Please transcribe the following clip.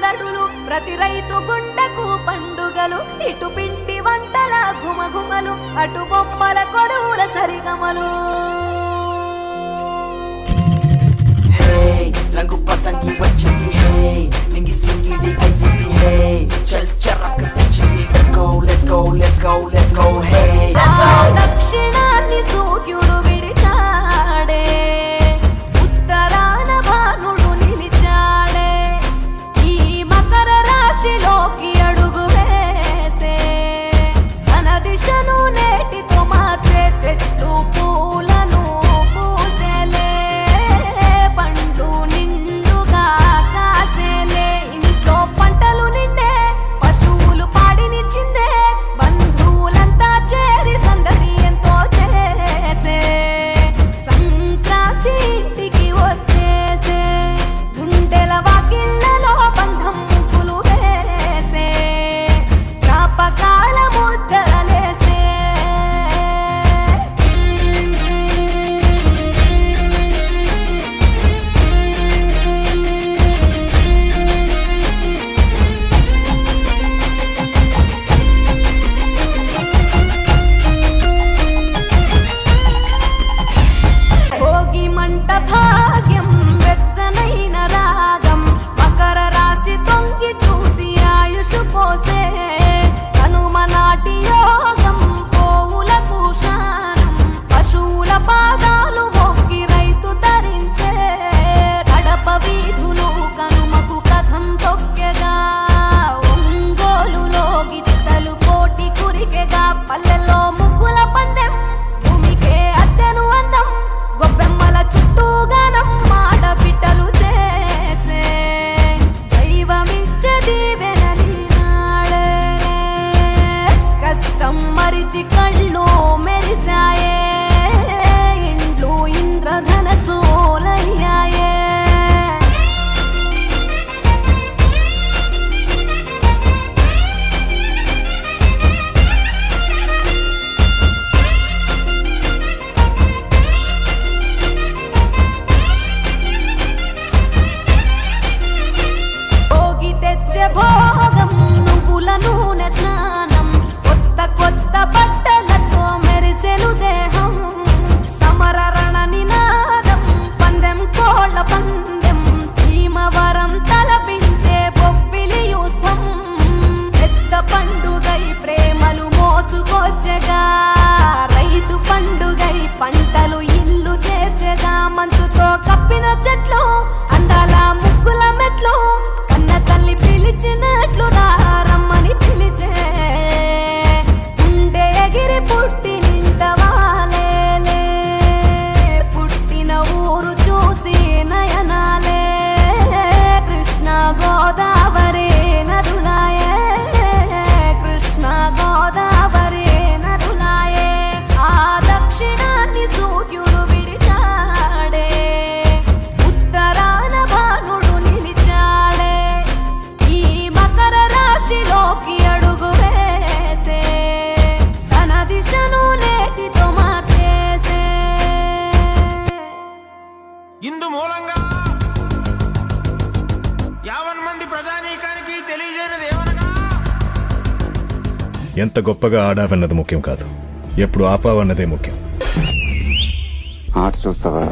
సందడులు ప్రతి రైతు గుండెకు పండుగలు ఇటు పిండి వంటల గుమగుమలు అటు బొమ్మల కొలువుల సరిగమలు రంగు పతంగి వచ్చింది హే నింగి సింగిడి అయ్యింది హే చల్ చరక్ తెచ్చింది let's go let's go let's go let's go hey దక్షిణాన్ని సూర్యుడు విడిచాడే ఉత్తరాన భానుడు నిలిచాడే ఈ మకర రాశిలోకి అడుగు వేసే తన దిశను నేటితో మార్చే చెట్లు పూలను పూసేలే పండ్లు నిండుగా కాసేలే ఇంట్లో పంటలు నిండే పశువులు పాడినిచ్చిందే బంధువులంతా చేరి సందడి ఎంతో చేసే సంక్రాంతి ఇంటికి వచ్చేసే గుండెల వాకిళ్లలో బంధం ముగ్గులు వేసే జ్ఞాపకాల ముద్దలేసే భోగి మంట భాగ్యం వెచ్చనైన రాగం మకర రాశి తొంగి చూసి ఆయుషు పోసే కనుమ నాటి యోగం పోవులకు శానం పశువుల పాదాలు మొక్కి రైతు ధరించే కడప వీధులు కనుమకు కథం తొక్కెగా ఒంగోలులో గిత్తలు కోటి కురికెగా పల్లెల్లో ముగ్గుల పందెం భూమికే అద్దెను అందం గొబ్బెమ్మల చుట్టూ గానం ఆడబిడ్డలు చేసే దైవమిచ్చే దీవెనని నాడే కష్టం మరిచి కళ్ళు మెరిసాయే ఇండ్లు ఇంద్రధనసూలయ్యాయే భోగి తెచ్చే భోగం నువ్వుల నూనె స్నానం కొత్త కొత్త బట్టలతో మెరిసెను దేహం సమర రణ నినాదం పందెం కోళ్ళ పందెం భీమవరం తలపించే బొబ్బిలి యుద్ధం పెద్ద పండుగై ప్రేమలు మోసుకొచ్చగా రైతు పండుగై పంటలు ఇల్లు చేర్చగా మంచుతో కప్పిన చెట్లు అందాల ముగ్గుల మెట్లు కన్న తల్లి పిలిచినట్లు రమ్మని పిలిచే గుండె ఎగిరి పుట్టి నింట వాలేలే పుట్టిన ఊరు చూసి నయనాలే కృష్ణ గోదావరి నదులాయే కృష్ణ గోదావరి నదులాయే ఆ దక్షిణాన్ని సూర్యుడు విడిచాడే ఉత్తరాన భానుడు నిలిచాడే ఈ మకర రాశిలోకి అడుగు వేసే తన దిశను నేటితో మార్చేసే ఇందు మూలంగా 50 మంది ప్రజానీకానికి తెలియజేయనిది ఏమనగా ఎంత గొప్పగా ఆడావన్నది ముఖ్యం కాదు, ఎప్పుడు ఆపావన్నదే ముఖ్యం. ఆట చూస్తావా?